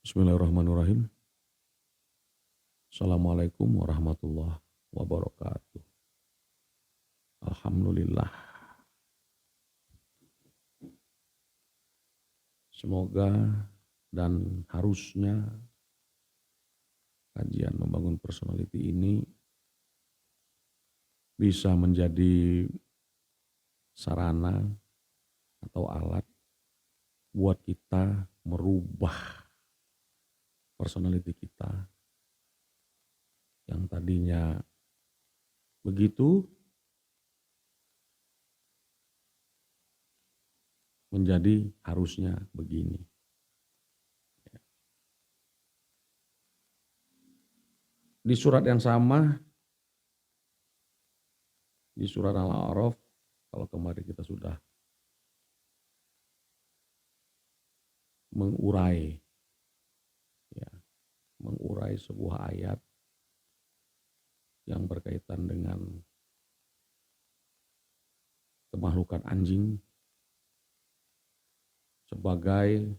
Bismillahirrahmanirrahim. Assalamualaikum warahmatullahi wabarakatuh. Alhamdulillah. Semoga dan harusnya kajian membangun personality ini bisa menjadi sarana atau alat buat kita merubah personality kita yang tadinya begitu menjadi harusnya begini. Di surat yang sama, di surat Al-A'raf, kalau kemarin kita sudah mengurai sebuah ayat yang berkaitan dengan kemakhlukan anjing sebagai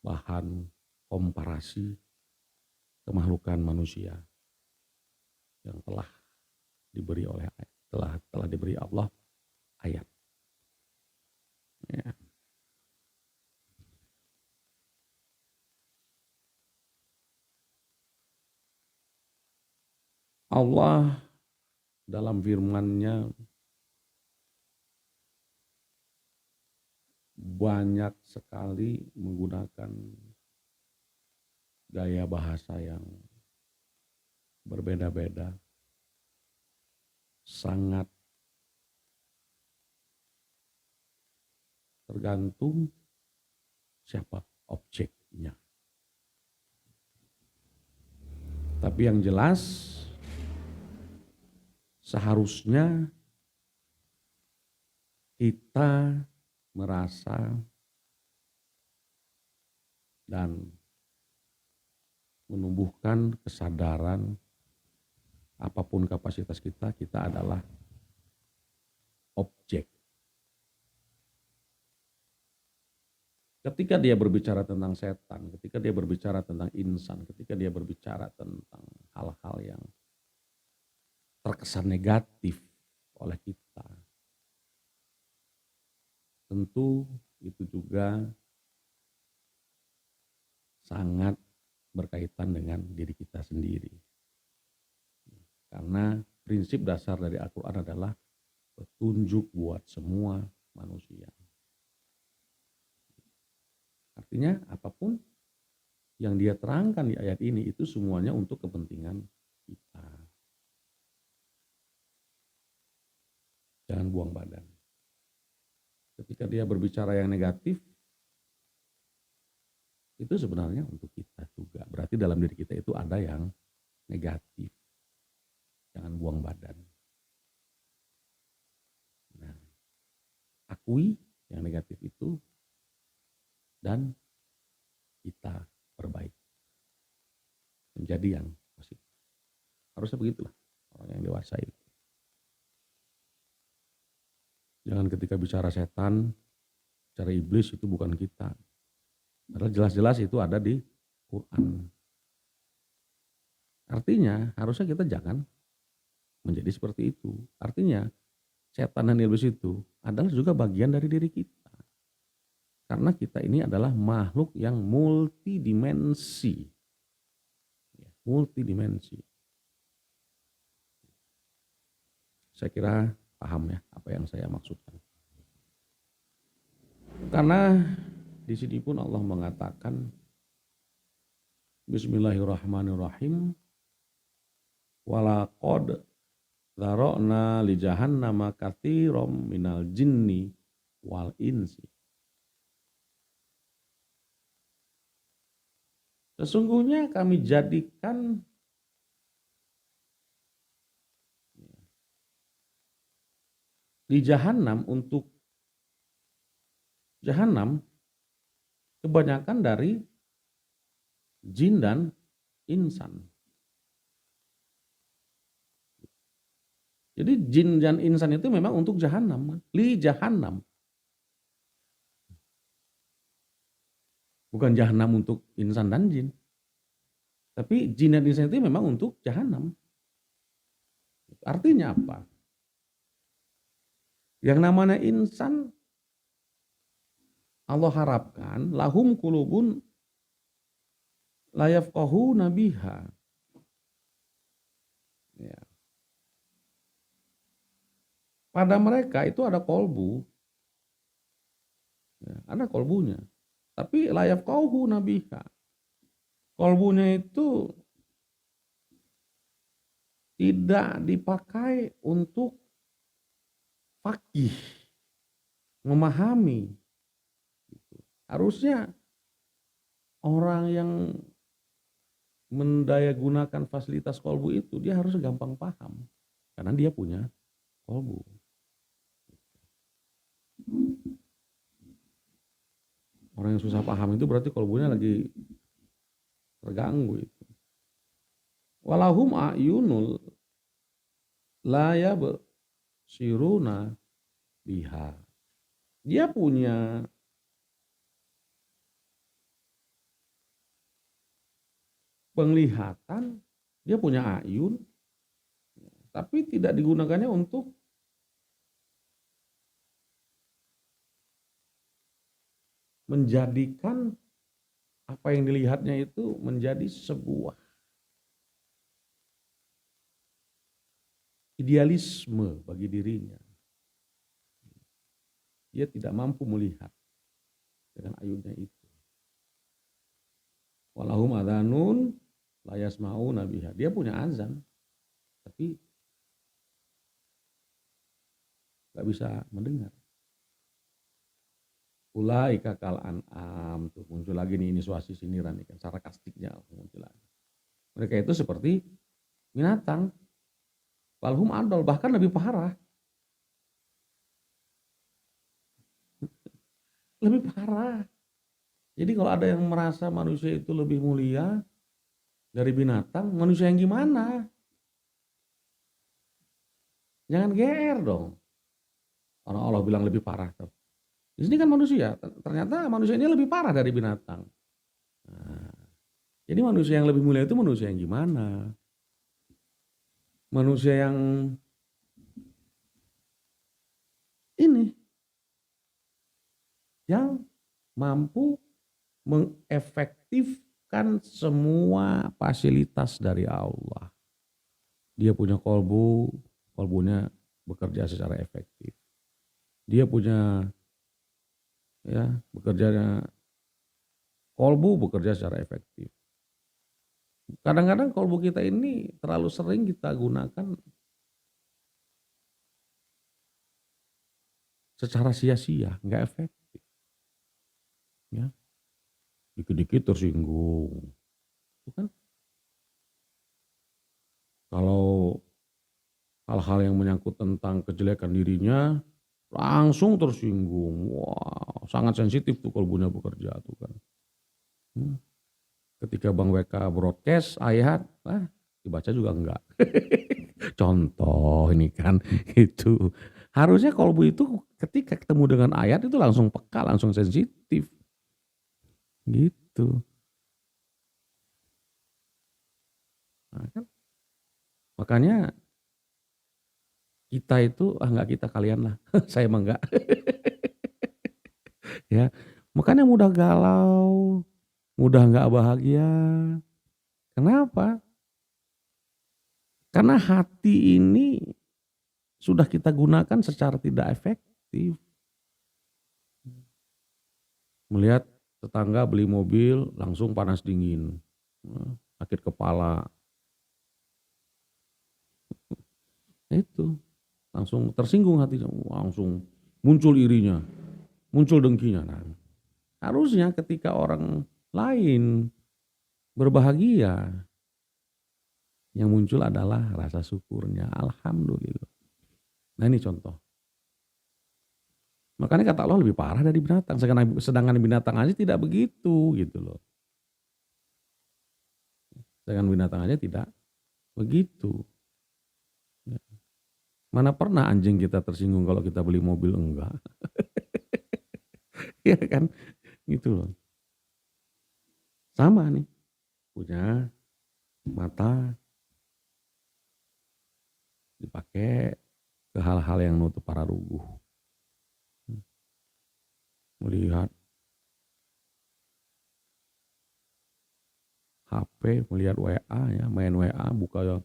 bahan komparasi kemakhlukan manusia yang telah diberi oleh telah diberi Allah ayat. Ya. Allah dalam firman-Nya banyak sekali menggunakan gaya bahasa yang berbeda-beda, sangat tergantung siapa objeknya. Tapi yang jelas seharusnya kita merasa dan menumbuhkan kesadaran apapun kapasitas kita, kita adalah objek. Ketika dia berbicara tentang setan, ketika dia berbicara tentang insan, ketika dia berbicara tentang hal-hal yang terkesan negatif oleh kita, tentu itu juga sangat berkaitan dengan diri kita sendiri. Karena prinsip dasar dari Al-Quran adalah petunjuk buat semua manusia. Artinya apapun yang dia terangkan di ayat ini itu semuanya untuk kepentingan kita. Jangan buang badan. Ketika dia berbicara yang negatif, itu sebenarnya untuk kita juga. Berarti dalam diri kita itu ada yang negatif. Jangan buang badan. Nah, akui yang negatif itu dan kita perbaiki. Menjadi yang positif. Harusnya begitulah orang yang dewasa itu. Jangan ketika bicara setan, bicara iblis itu bukan kita. Padahal jelas-jelas itu ada di Quran. Artinya harusnya kita jangan menjadi seperti itu. Artinya setan dan iblis itu adalah juga bagian dari diri kita. Karena kita ini adalah makhluk yang multidimensi. Multidimensi. Saya kira paham ya apa yang saya maksudkan. Karena di sini pun Allah mengatakan Bismillahirrahmanirrahim. Walaqad dzara'na li jahannama katsiran minal jinni wal insi. Sesungguhnya kami jadikan di Jahannam untuk Jahannam kebanyakan dari jin dan insan. Jadi jin dan insan itu memang untuk Jahannam, li Jahannam. Bukan jahanam untuk insan dan jin. Tapi jin dan insan itu memang untuk jahanam. Artinya apa? Yang namanya insan Allah harapkan lahum kulubun la yafqahuna biha. Ya. Pada mereka itu ada kolbu, ya, ada kolbunya. Tapi la yafqahuna biha. Kolbunya itu tidak dipakai untuk faqih, memahami. Harusnya orang yang mendayagunakan fasilitas kolbu itu dia harus gampang paham karena dia punya kolbu. Orang yang susah paham itu berarti kolbunya lagi terganggu itu. Walahum a'yunul la yabsiruna biha. Dia punya penglihatan, dia punya ayun, tapi tidak digunakannya untuk menjadikan apa yang dilihatnya itu menjadi sebuah idealisme bagi dirinya. Dia tidak mampu melihat dengan ayunnya itu. Walahum adhanun la yasma'una biha. Dia punya azan, tapi gak bisa mendengar. Ulaika kal an'am, tuh muncul lagi nih ini suasi siniran nih kan, sarkastiknya muncul lagi. Mereka itu seperti binatang. Walhum adol, bahkan lebih parah. Lebih parah. Jadi kalau ada yang merasa manusia itu lebih mulia dari binatang, manusia yang gimana? Jangan GR dong. Orang Allah bilang lebih parah. Di sini kan manusia, ternyata manusia ini lebih parah dari binatang. Nah, jadi manusia yang lebih mulia itu manusia yang gimana? Manusia yang ini, yang mampu mengefektifkan semua fasilitas dari Allah. Dia punya kolbu, kolbunya bekerja secara efektif. Dia punya bekerjanya kolbu bekerja secara efektif. Kadang-kadang kolbu kita ini terlalu sering kita gunakan secara sia-sia, nggak efektif. Ya, dikit-dikit tersinggung. Itu kan kalau hal-hal yang menyangkut tentang kejelekan dirinya langsung tersinggung. Wah, sangat sensitif tuh kolbunya bekerja tuh kan. Ketika Bang WK broadcast ayat, dibaca juga enggak. Contoh ini kan itu. Harusnya kolbu itu ketika ketemu dengan ayat itu langsung peka, langsung sensitif. Gitu. Nah, kan? Makanya kita itu, enggak kita kalian lah. Saya emang enggak. Ya, makanya mudah galau, mudah enggak bahagia. Kenapa? Karena hati ini sudah kita gunakan secara tidak efektif. Melihat tetangga beli mobil langsung panas dingin, sakit kepala. Itu langsung tersinggung hatinya, langsung muncul irinya, muncul dengkinya. Nah, harusnya ketika orang lain berbahagia, yang muncul adalah rasa syukurnya. Alhamdulillah. Nah ini contoh. Makanya kata Allah lebih parah dari binatang. Sedangkan binatang aja tidak begitu gitu loh. Sedangkan binatang aja tidak begitu. Mana pernah anjing kita tersinggung kalau kita beli mobil, enggak. Iya kan? Gitu loh. Sama nih, punya mata dipakai ke hal-hal yang nutup para ruguh. Melihat HP, melihat WA ya, main WA, buka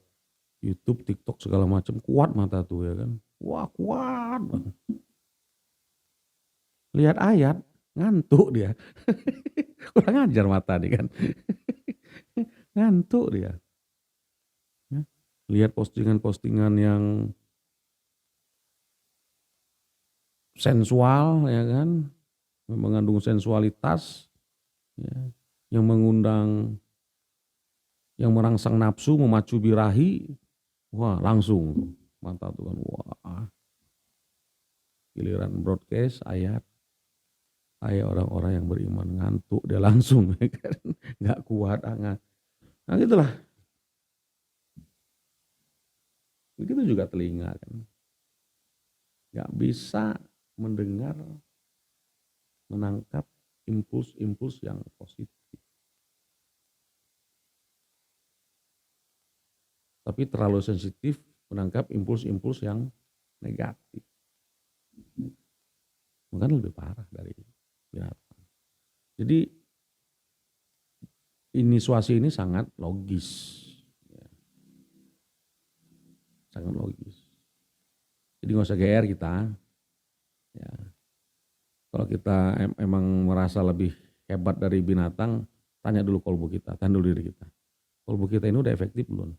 YouTube, TikTok segala macam, kuat mata tuh ya kan. Wah, kuat banget. Lihat ayat, ngantuk dia. Kurang ajar mata nih kan. Ngantuk dia. Ya. Lihat postingan-postingan yang sensual ya kan, mengandung sensualitas, ya, yang mengundang, yang merangsang nafsu, memacu birahi, wah langsung mata tuh kan, wah giliran broadcast ayat orang-orang yang beriman ngantuk dia langsung, ya kan, nggak kuat angan. Nah gitulah, begitu juga telinga kan, nggak bisa mendengar, menangkap impuls-impuls yang positif. Tapi terlalu sensitif menangkap impuls-impuls yang negatif. Mungkin lebih parah dari binatang. Jadi inisiasi ini sangat logis. Ya, sangat logis. Jadi nggak usah GR kita. Ya. Kalau kita emang merasa lebih hebat dari binatang, tanya dulu kolbu kita, tanya dulu diri kita. Kolbu kita ini udah efektif belum?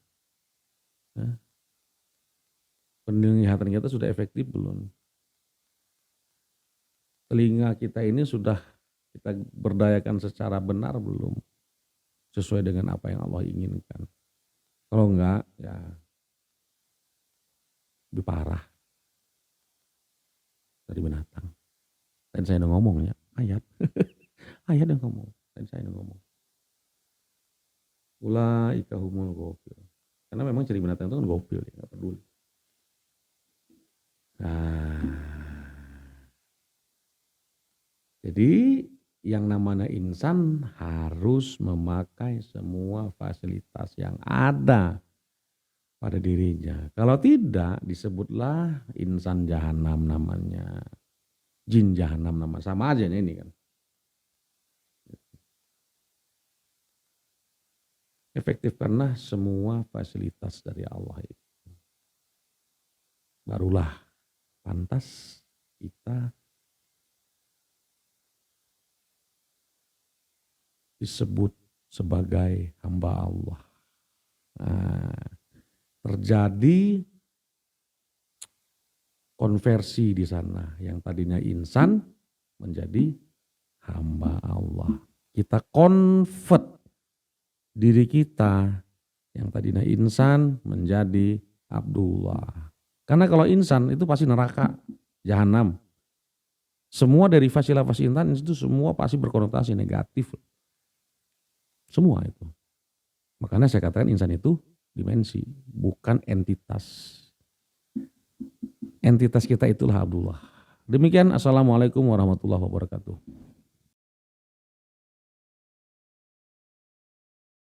Ya. Penglihatan kita sudah efektif belum? Telinga kita ini sudah kita berdayakan secara benar belum? Sesuai dengan apa yang Allah inginkan. Kalau enggak, ya lebih parah dari binatang. Dan saya udah ngomong ya, ayat. Ayat yang ngomong, dan saya udah ngomong. Ulaika humul ghafil. Karena memang ciri binatang itu kan gofil, ya, nggak peduli. Nah, jadi yang namanya insan harus memakai semua fasilitas yang ada pada dirinya. Kalau tidak, disebutlah insan jahanam namanya. Jin jahanam nama, sama aja ini kan. Efektif karena semua fasilitas dari Allah itu. Barulah pantas kita disebut sebagai hamba Allah. Nah, terjadi konversi di sana, yang tadinya insan menjadi hamba Allah. Kita convert diri kita yang tadinya insan menjadi Abdullah. Karena kalau insan itu pasti neraka, jahanam. Semua dari lafaz insan itu semua pasti berkonotasi negatif. Semua itu. Makanya saya katakan insan itu dimensi, bukan entitas. Entitas kita itulah Abdullah. Demikian, assalamualaikum warahmatullahi wabarakatuh.